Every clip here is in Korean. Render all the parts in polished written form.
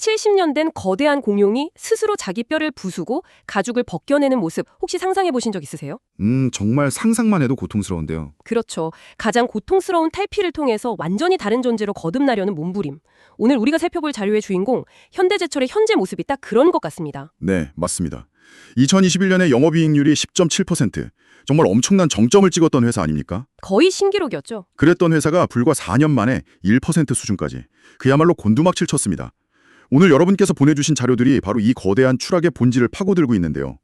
70년 된 거대한 공룡이 스스로 자기 뼈를 부수고 가죽을 벗겨내는 모습 혹시 상상해 보신 적 있으세요? 정말 상상만 해도 고통스러운데요. 그렇죠. 가장 고통스러운 탈피를 통해서 완전히 다른 존재로 거듭나려는 몸부림. 오늘 우리가 살펴볼 자료의 주인공, 현대제철의 현재 모습이 딱 그런 것 같습니다. 네, 맞습니다. 2021년에 영업이익률이 10.7%. 정말 엄청난 정점을 찍었던 회사 아닙니까? 거의 신기록이었죠. 그랬던 회사가 불과 4년 만에 1% 수준까지. 그야말로 곤두막질 쳤습니다. 오늘 여러분께서 보내주신 자료들이 바로 이 거대한 추락의 본질을 파고들고 있는데요.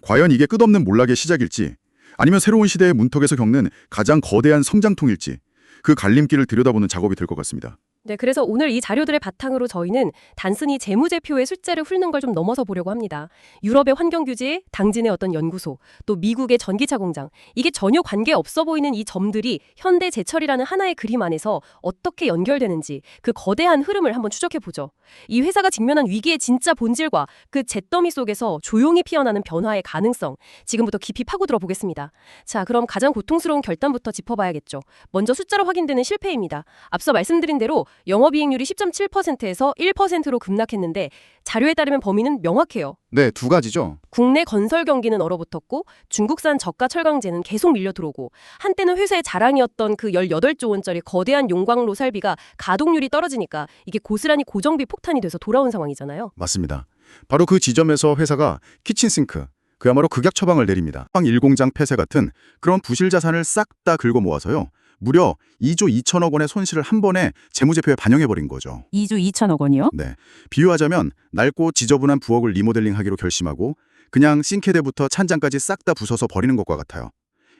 과연 이게 끝없는 몰락의 시작일지, 아니면 새로운 시대의 문턱에서 겪는 가장 거대한 성장통일지, 그 갈림길을 들여다보는 작업이 될 것 같습니다. 네, 그래서 오늘 이 자료들의 바탕으로 저희는 단순히 재무제표의 숫자를 훑는 걸 좀 넘어서 보려고 합니다. 유럽의 환경규제, 당진의 어떤 연구소, 또 미국의 전기차 공장, 이게 전혀 관계없어 보이는 이 점들이 현대제철이라는 하나의 그림 안에서 어떻게 연결되는지 그 거대한 흐름을 한번 추적해보죠. 이 회사가 직면한 위기의 진짜 본질과 그 잿더미 속에서 조용히 피어나는 변화의 가능성, 지금부터 깊이 파고들어 보겠습니다. 자, 그럼 가장 고통스러운 결단부터 짚어봐야겠죠. 먼저 숫자로 확인되는 실패입니다. 앞서 말씀드린 대로 영업이익률이 10.7%에서 1%로 급락했는데 자료에 따르면 범위는 명확해요. 네, 두 가지죠. 국내 건설 경기는 얼어붙었고 중국산 저가 철강제는 계속 밀려 들어오고 한때는 회사의 자랑이었던 그 18조 원짜리 거대한 용광로 설비가 가동률이 떨어지니까 이게 고스란히 고정비 폭탄이 돼서 돌아온 상황이잖아요. 맞습니다. 바로 그 지점에서 회사가 키친싱크, 그야말로 극약 처방을 내립니다. 빵 1공장 폐쇄 같은 그런 부실 자산을 싹 다 긁어 모아서요. 무려 2조 2천억 원의 손실을 한 번에 재무제표에 반영해버린 거죠. 2조 2천억 원이요? 네, 비유하자면 낡고 지저분한 부엌을 리모델링하기로 결심하고 그냥 싱크대부터 찬장까지 싹 다 부숴서 버리는 것과 같아요.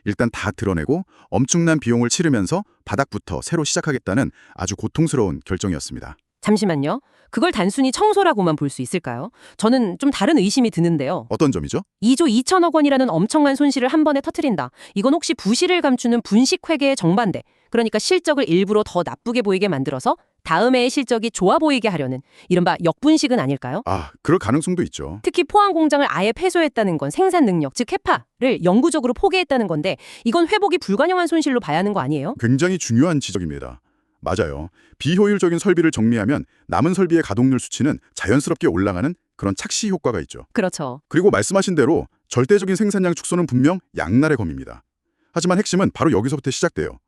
일단 다 드러내고 엄청난 비용을 치르면서 바닥부터 새로 시작하겠다는 아주 고통스러운 결정이었습니다. 잠시만요. 그걸 단순히 청소라고만 볼 수 있을까요? 저는 좀 다른 의심이 드는데요. 어떤 점이죠? 2조 2천억 원이라는 엄청난 손실을 한 번에 터뜨린다. 이건 혹시 부실을 감추는 분식회계의 정반대. 그러니까 실적을 일부러 더 나쁘게 보이게 만들어서 다음 해의 실적이 좋아 보이게 하려는 이른바 역분식은 아닐까요? 그럴 가능성도 있죠. 특히 포항 공장을 아예 폐소했다는 건 생산 능력, 즉 캐파를 영구적으로 포기했다는 건데 이건 회복이 불가능한 손실로 봐야 하는 거 아니에요? 굉장히 중요한 지적입니다. 맞아요. 비효율적인 설비를 정리하면 남은 설비의 가동률 수치는 자연스럽게 올라가는 그런 착시 효과가 있죠. 그렇죠. 그리고 말씀하신 대로 절대적인 생산량 축소는 분명 양날의 검입니다. 하지만 핵심은 바로 여기서부터 시작돼요.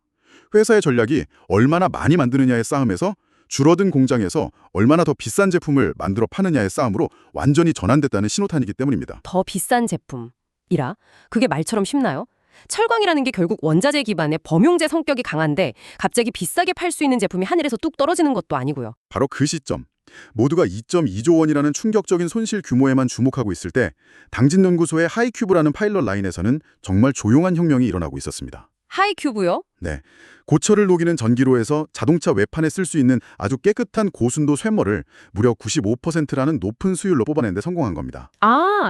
회사의 전략이 얼마나 많이 만드느냐의 싸움에서 줄어든 공장에서 얼마나 더 비싼 제품을 만들어 파느냐의 싸움으로 완전히 전환됐다는 신호탄이기 때문입니다. 더 비싼 제품이라? 그게 말처럼 쉽나요? 철광이라는 게 결국 원자재 기반의 범용제 성격이 강한데 갑자기 비싸게 팔 수 있는 제품이 하늘에서 뚝 떨어지는 것도 아니고요. 바로 그 시점. 모두가 2.2조 원이라는 충격적인 손실 규모에만 주목하고 있을 때 당진연구소의 하이큐브라는 파일럿 라인에서는 정말 조용한 혁명이 일어나고 있었습니다. 하이큐브요? 네, 고철을 녹이는 전기로에서 자동차 외판에 쓸 수 있는 아주 깨끗한 고순도 쇳물을 무려 95%라는 높은 수율로 뽑아낸 데 성공한 겁니다.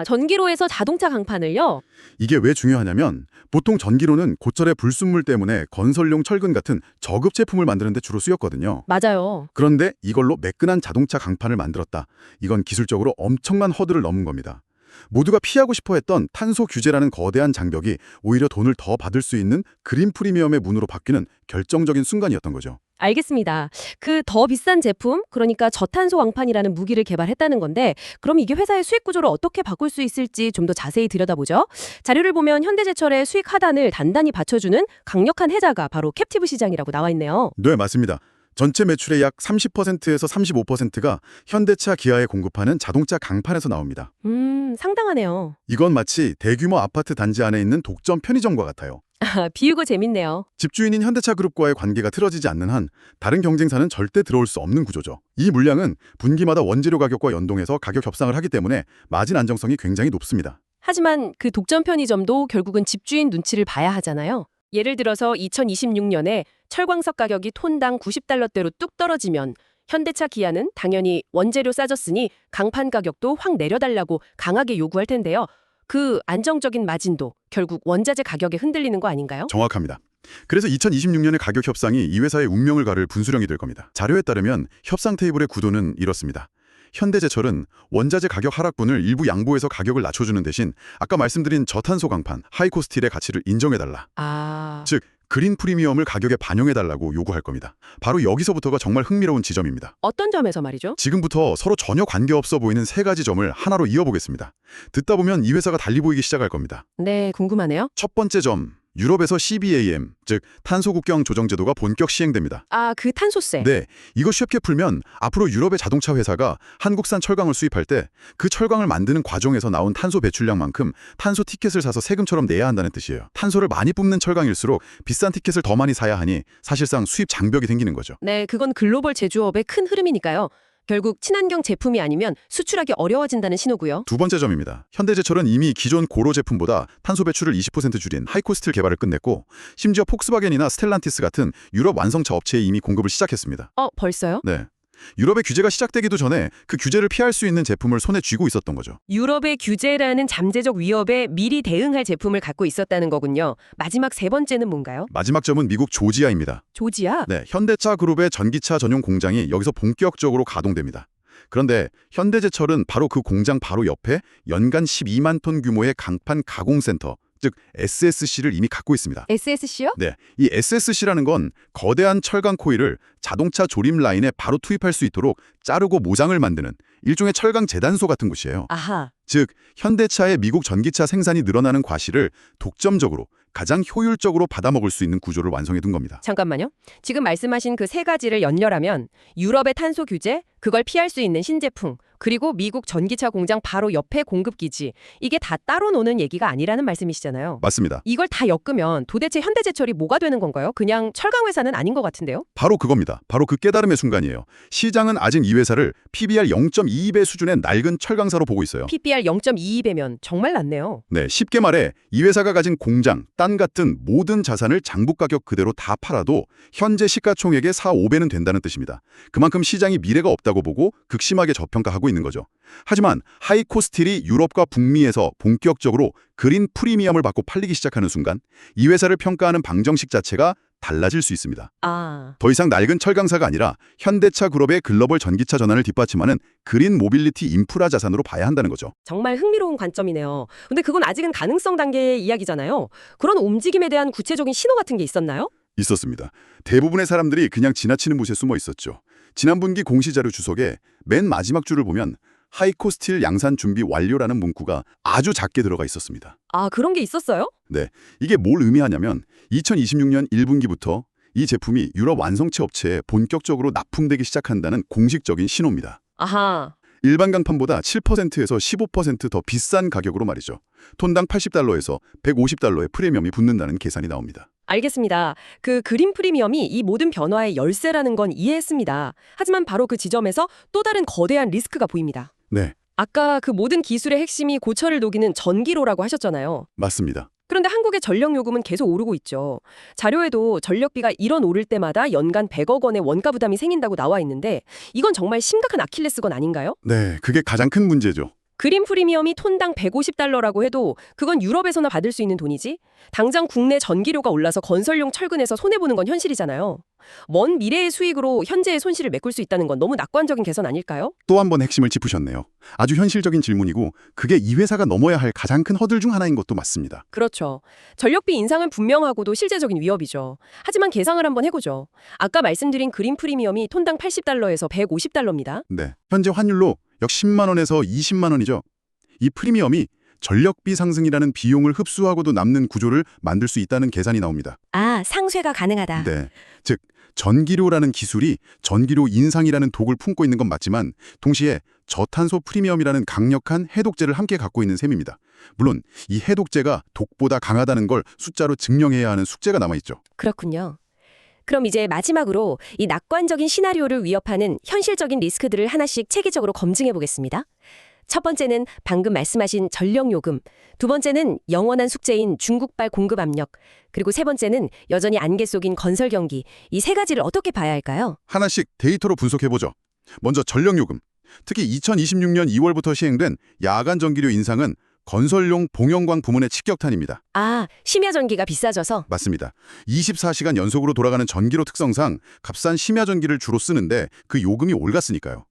전기로에서 자동차 강판을요? 이게 왜 중요하냐면 보통 전기로는 고철의 불순물 때문에 건설용 철근 같은 저급 제품을 만드는 데 주로 쓰였거든요. 맞아요. 그런데 이걸로 매끈한 자동차 강판을 만들었다. 이건 기술적으로 엄청난 허들을 넘은 겁니다. 모두가 피하고 싶어 했던 탄소 규제라는 거대한 장벽이 오히려 돈을 더 받을 수 있는 그린 프리미엄의 문으로 바뀌는 결정적인 순간이었던 거죠. 알겠습니다. 그 더 비싼 제품, 그러니까 저탄소 강판이라는 무기를 개발했다는 건데 그럼 이게 회사의 수익 구조를 어떻게 바꿀 수 있을지 좀 더 자세히 들여다보죠. 자료를 보면 현대제철의 수익 하단을 단단히 받쳐주는 강력한 해자가 바로 캡티브 시장이라고 나와 있네요. 네, 맞습니다. 전체 매출의 약 30%에서 35%가 현대차, 기아에 공급하는 자동차 강판에서 나옵니다. 상당하네요. 이건 마치 대규모 아파트 단지 안에 있는 독점 편의점과 같아요. 비유가 재밌네요. 집주인인 현대차 그룹과의 관계가 틀어지지 않는 한 다른 경쟁사는 절대 들어올 수 없는 구조죠. 이 물량은 분기마다 원재료 가격과 연동해서 가격 협상을 하기 때문에 마진 안정성이 굉장히 높습니다. 하지만 그 독점 편의점도 결국은 집주인 눈치를 봐야 하잖아요. 예를 들어서 2026년에 철광석 가격이 톤당 90달러대로 뚝 떨어지면 현대차, 기아는 당연히 원재료 싸졌으니 강판 가격도 확 내려달라고 강하게 요구할 텐데요. 그 안정적인 마진도 결국 원자재 가격에 흔들리는 거 아닌가요? 정확합니다. 그래서 2026년의 가격 협상이 이 회사의 운명을 가를 분수령이 될 겁니다. 자료에 따르면 협상 테이블의 구도는 이렇습니다. 현대제철은 원자재 가격 하락분을 일부 양보해서 가격을 낮춰주는 대신 아까 말씀드린 저탄소 강판, 하이코스틸의 가치를 인정해달라. 아, 즉, 그린 프리미엄을 가격에 반영해달라고 요구할 겁니다. 바로 여기서부터가 정말 흥미로운 지점입니다. 어떤 점에서 말이죠? 지금부터 서로 전혀 관계없어 보이는 세 가지 점을 하나로 이어보겠습니다. 듣다 보면 이 회사가 달리 보이기 시작할 겁니다. 네, 궁금하네요. 첫 번째 점, 유럽에서 CBAM, 즉 탄소 국경 조정 제도가 본격 시행됩니다. 아, 그 탄소세. 네, 이거 쉽게 풀면 앞으로 유럽의 자동차 회사가 한국산 철강을 수입할 때 그 철강을 만드는 과정에서 나온 탄소 배출량만큼 탄소 티켓을 사서 세금처럼 내야 한다는 뜻이에요. 탄소를 많이 뿜는 철강일수록 비싼 티켓을 더 많이 사야 하니 사실상 수입 장벽이 생기는 거죠. 네, 그건 글로벌 제조업의 큰 흐름이니까요. 결국 친환경 제품이 아니면 수출하기 어려워진다는 신호고요. 두 번째 점입니다. 현대제철은 이미 기존 고로 제품보다 탄소 배출을 20% 줄인 하이코스틸 개발을 끝냈고 심지어 폭스바겐이나 스텔란티스 같은 유럽 완성차 업체에 이미 공급을 시작했습니다. 벌써요? 네. 유럽의 규제가 시작되기도 전에 그 규제를 피할 수 있는 제품을 손에 쥐고 있었던 거죠. 유럽의 규제라는 잠재적 위협에 미리 대응할 제품을 갖고 있었다는 거군요. 마지막 세 번째는 뭔가요? 마지막 점은 미국 조지아입니다. 조지아? 네, 현대차 그룹의 전기차 전용 공장이 여기서 본격적으로 가동됩니다. 그런데 현대제철은 바로 그 공장 바로 옆에 연간 12만 톤 규모의 강판 가공센터, 즉 SSC를 이미 갖고 있습니다. SSC요? 네, 이 SSC라는 건 거대한 철강 코일을 자동차 조립 라인에 바로 투입할 수 있도록 자르고 모장을 만드는 일종의 철강 재단소 같은 곳이에요. 아하. 즉, 현대차의 미국 전기차 생산이 늘어나는 과실을 독점적으로 가장 효율적으로 받아먹을 수 있는 구조를 완성해 둔 겁니다. 잠깐만요. 지금 말씀하신 그 세 가지를 연결하면 유럽의 탄소 규제, 그걸 피할 수 있는 신제품, 그리고 미국 전기차 공장 바로 옆에 공급기지. 이게 다 따로 노는 얘기가 아니라는 말씀이시잖아요. 맞습니다. 이걸 다 엮으면 도대체 현대제철이 뭐가 되는 건가요? 그냥 철강회사는 아닌 것 같은데요? 바로 그겁니다. 바로 그 깨달음의 순간이에요. 시장은 아직 이 회사를 PBR 0.22배 수준의 낡은 철강사로 보고 있어요. PBR 0.22배면 정말 낮네요. 네, 쉽게 말해 이 회사가 가진 공장, 땅 같은 모든 자산을 장부 가격 그대로 다 팔아도 현재 시가총액의 4, 5배는 된다는 뜻입니다. 그만큼 시장이 미래가 없다고 보고 극심하게 저평가하고 있는 거죠. 하지만 하이코스틸이 유럽과 북미에서 본격적으로 그린 프리미엄을 받고 팔리기 시작하는 순간 이 회사를 평가하는 방정식 자체가 달라질 수 있습니다. 아, 더 이상 낡은 철강사가 아니라 현대차 그룹의 글로벌 전기차 전환을 뒷받침하는 그린 모빌리티 인프라 자산으로 봐야 한다는 거죠. 정말 흥미로운 관점이네요. 근데 그건 아직은 가능성 단계의 이야기잖아요. 그런 움직임에 대한 구체적인 신호 같은 게 있었나요? 있었습니다. 대부분의 사람들이 그냥 지나치는 곳에 숨어 있었죠. 지난 분기 공시자료 주석에 맨 마지막 줄을 보면 하이코스틸 양산 준비 완료라는 문구가 아주 작게 들어가 있었습니다. 아, 그런 게 있었어요? 네, 이게 뭘 의미하냐면 2026년 1분기부터 이 제품이 유럽 완성체 업체에 본격적으로 납품되기 시작한다는 공식적인 신호입니다. 아하. 일반 강판보다 7%에서 15% 더 비싼 가격으로 말이죠. 톤당 $80에서 $150의 프리미엄이 붙는다는 계산이 나옵니다. 알겠습니다. 그 그린 프리미엄이 이 모든 변화의 열쇠라는 건 이해했습니다. 하지만 바로 그 지점에서 또 다른 거대한 리스크가 보입니다. 네, 아까 그 모든 기술의 핵심이 고철을 녹이는 전기로라고 하셨잖아요. 맞습니다. 그런데 한국의 전력 요금은 계속 오르고 있죠. 자료에도 전력비가 1원 오를 때마다 연간 100억 원의 원가 부담이 생긴다고 나와 있는데 이건 정말 심각한 아킬레스건 아닌가요? 네, 그게 가장 큰 문제죠. 그린 프리미엄이 톤당 $150라고 해도 그건 유럽에서나 받을 수 있는 돈이지. 당장 국내 전기료가 올라서 건설용 철근에서 손해보는 건 현실이잖아요. 먼 미래의 수익으로 현재의 손실을 메꿀 수 있다는 건 너무 낙관적인 개선 아닐까요? 또 한 번 핵심을 짚으셨네요. 아주 현실적인 질문이고 그게 이 회사가 넘어야 할 가장 큰 허들 중 하나인 것도 맞습니다. 그렇죠. 전력비 인상은 분명하고도 실제적인 위협이죠. 하지만 계상을 한번 해보죠. 아까 말씀드린 그린 프리미엄이 톤당 $80에서 $150입니다. 네, 현재 환율로 약 10만 원에서 20만 원이죠. 이 프리미엄이 전력비 상승이라는 비용을 흡수하고도 남는 구조를 만들 수 있다는 계산이 나옵니다. 아, 상쇄가 가능하다. 네, 즉 전기료라는 기술이 전기료 인상이라는 독을 품고 있는 건 맞지만 동시에 저탄소 프리미엄이라는 강력한 해독제를 함께 갖고 있는 셈입니다. 물론 이 해독제가 독보다 강하다는 걸 숫자로 증명해야 하는 숙제가 남아있죠. 그렇군요. 그럼 이제 마지막으로 이 낙관적인 시나리오를 위협하는 현실적인 리스크들을 하나씩 체계적으로 검증해 보겠습니다. 첫 번째는 방금 말씀하신 전력요금, 두 번째는 영원한 숙제인 중국발 공급 압력, 그리고 세 번째는 여전히 안개 속인 건설 경기, 이 세 가지를 어떻게 봐야 할까요? 하나씩 데이터로 분석해보죠. 먼저 전력요금. 특히 2026년 2월부터 시행된 야간 전기료 인상은 건설용 봉영광 부문의 직격탄입니다. 아, 심야 전기가 비싸져서? 맞습니다. 24시간 연속으로 돌아가는 전기로 특성상 값싼 심야 전기를 주로 쓰는데 그 요금이 올갔으니까요.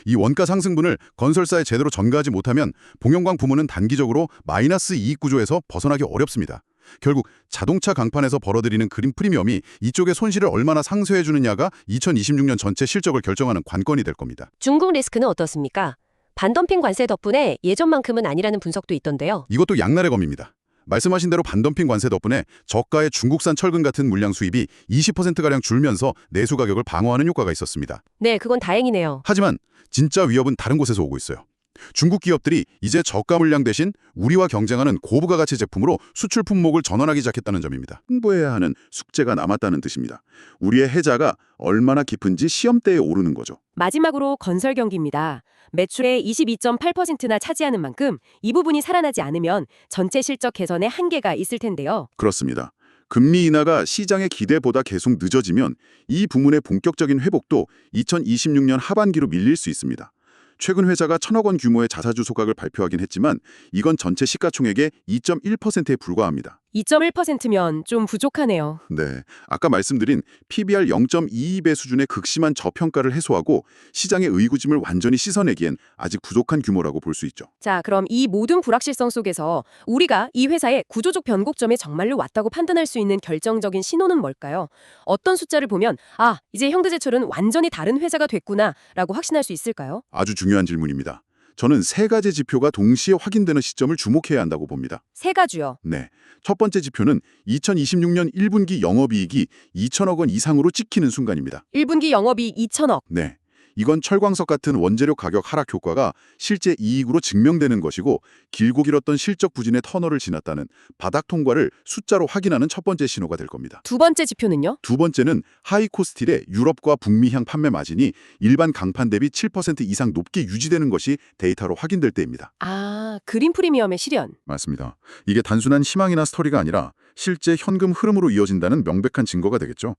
이 원가 상승분을 건설사에 제대로 전가하지 못하면 봉영광 부문은 단기적으로 마이너스 이익 구조에서 벗어나기 어렵습니다. 결국 자동차 강판에서 벌어들이는 그린 프리미엄이 이쪽의 손실을 얼마나 상쇄해 주느냐가 2026년 전체 실적을 결정하는 관건이 될 겁니다. 중국 리스크는 어떻습니까? 반덤핑 관세 덕분에 예전만큼은 아니라는 분석도 있던데요. 이것도 양날의 검입니다. 말씀하신 대로 반덤핑 관세 덕분에 저가의 중국산 철근 같은 물량 수입이 20%가량 줄면서 내수 가격을 방어하는 효과가 있었습니다. 네, 그건 다행이네요. 하지만 진짜 위협은 다른 곳에서 오고 있어요. 중국 기업들이 이제 저가 물량 대신 우리와 경쟁하는 고부가 가치 제품으로 수출 품목을 전환하기 시작했다는 점입니다. 홍보해야 하는 숙제가 남았다는 뜻입니다. 우리의 해자가 얼마나 깊은지 시험대에 오르는 거죠. 마지막으로 건설 경기입니다. 매출의 22.8%나 차지하는 만큼 이 부분이 살아나지 않으면 전체 실적 개선에 한계가 있을 텐데요. 그렇습니다. 금리 인하가 시장의 기대보다 계속 늦어지면 이 부문의 본격적인 회복도 2026년 하반기로 밀릴 수 있습니다. 최근 회사가 1,000억 원 규모의 자사주 소각을 발표하긴 했지만 이건 전체 시가총액의 2.1%에 불과합니다. 2.1%면 좀 부족하네요. 네, 아까 말씀드린 PBR 0.22배 수준의 극심한 저평가를 해소하고 시장의 의구심을 완전히 씻어내기엔 아직 부족한 규모라고 볼 수 있죠. 자, 그럼 이 모든 불확실성 속에서 우리가 이 회사의 구조적 변곡점에 정말로 왔다고 판단할 수 있는 결정적인 신호는 뭘까요? 어떤 숫자를 보면 아, 이제 현대제철은 완전히 다른 회사가 됐구나라고 확신할 수 있을까요? 아주 중요한 질문입니다. 저는 세 가지 지표가 동시에 확인되는 시점을 주목해야 한다고 봅니다. 세 가지요. 네, 첫 번째 지표는 2026년 1분기 영업이익이 2천억 원 이상으로 찍히는 순간입니다. 1분기 영업이익 2천억. 네, 이건 철광석 같은 원재료 가격 하락 효과가 실제 이익으로 증명되는 것이고 길고 길었던 실적 부진의 터널을 지났다는 바닥 통과를 숫자로 확인하는 첫 번째 신호가 될 겁니다. 두 번째 지표는요? 두 번째는 하이코스틸의 유럽과 북미향 판매 마진이 일반 강판 대비 7% 이상 높게 유지되는 것이 데이터로 확인될 때입니다. 아, 그린 프리미엄의 실현. 맞습니다. 이게 단순한 희망이나 스토리가 아니라 실제 현금 흐름으로 이어진다는 명백한 증거가 되겠죠.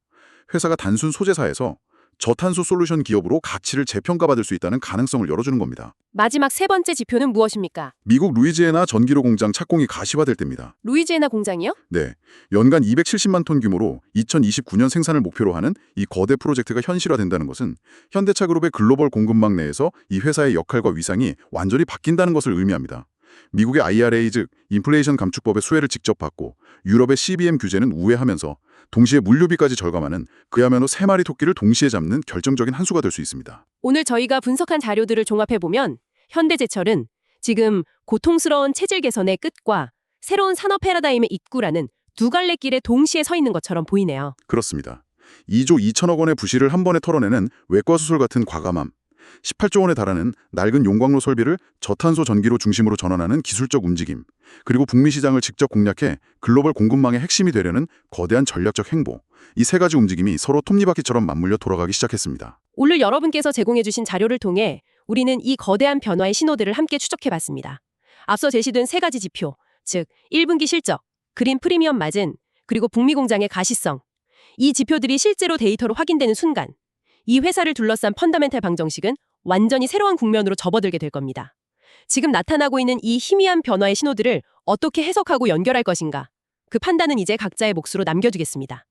회사가 단순 소재사에서 저탄소 솔루션 기업으로 가치를 재평가받을 수 있다는 가능성을 열어주는 겁니다. 마지막 세 번째 지표는 무엇입니까? 미국 루이지애나 전기료 공장 착공이 가시화될 때입니다. 루이지애나 공장이요? 네, 연간 270만 톤 규모로 2029년 생산을 목표로 하는 이 거대 프로젝트가 현실화된다는 것은 현대차 그룹의 글로벌 공급망 내에서 이 회사의 역할과 위상이 완전히 바뀐다는 것을 의미합니다. 미국의 IRA 즉 인플레이션 감축법의 수혜를 직접 받고 유럽의 CBM 규제는 우회하면서 동시에 물류비까지 절감하는 그야말로 세 마리 토끼를 동시에 잡는 결정적인 한 수가 될 수 있습니다. 오늘 저희가 분석한 자료들을 종합해보면 현대제철은 지금 고통스러운 체질 개선의 끝과 새로운 산업 패러다임의 입구라는 두 갈래 길에 동시에 서 있는 것처럼 보이네요. 그렇습니다. 2조 2천억 원의 부실을 한 번에 털어내는 외과수술 같은 과감함, 18조 원에 달하는 낡은 용광로 설비를 저탄소 전기로 중심으로 전환하는 기술적 움직임, 그리고 북미 시장을 직접 공략해 글로벌 공급망의 핵심이 되려는 거대한 전략적 행보, 이 세 가지 움직임이 서로 톱니바퀴처럼 맞물려 돌아가기 시작했습니다. 오늘 여러분께서 제공해주신 자료를 통해 우리는 이 거대한 변화의 신호들을 함께 추적해봤습니다. 앞서 제시된 세 가지 지표, 즉 1분기 실적, 그린 프리미엄 마진, 그리고 북미 공장의 가시성, 이 지표들이 실제로 데이터로 확인되는 순간 이 회사를 둘러싼 펀더멘탈 방정식은 완전히 새로운 국면으로 접어들게 될 겁니다. 지금 나타나고 있는 이 희미한 변화의 신호들을 어떻게 해석하고 연결할 것인가? 그 판단은 이제 각자의 몫으로 남겨두겠습니다.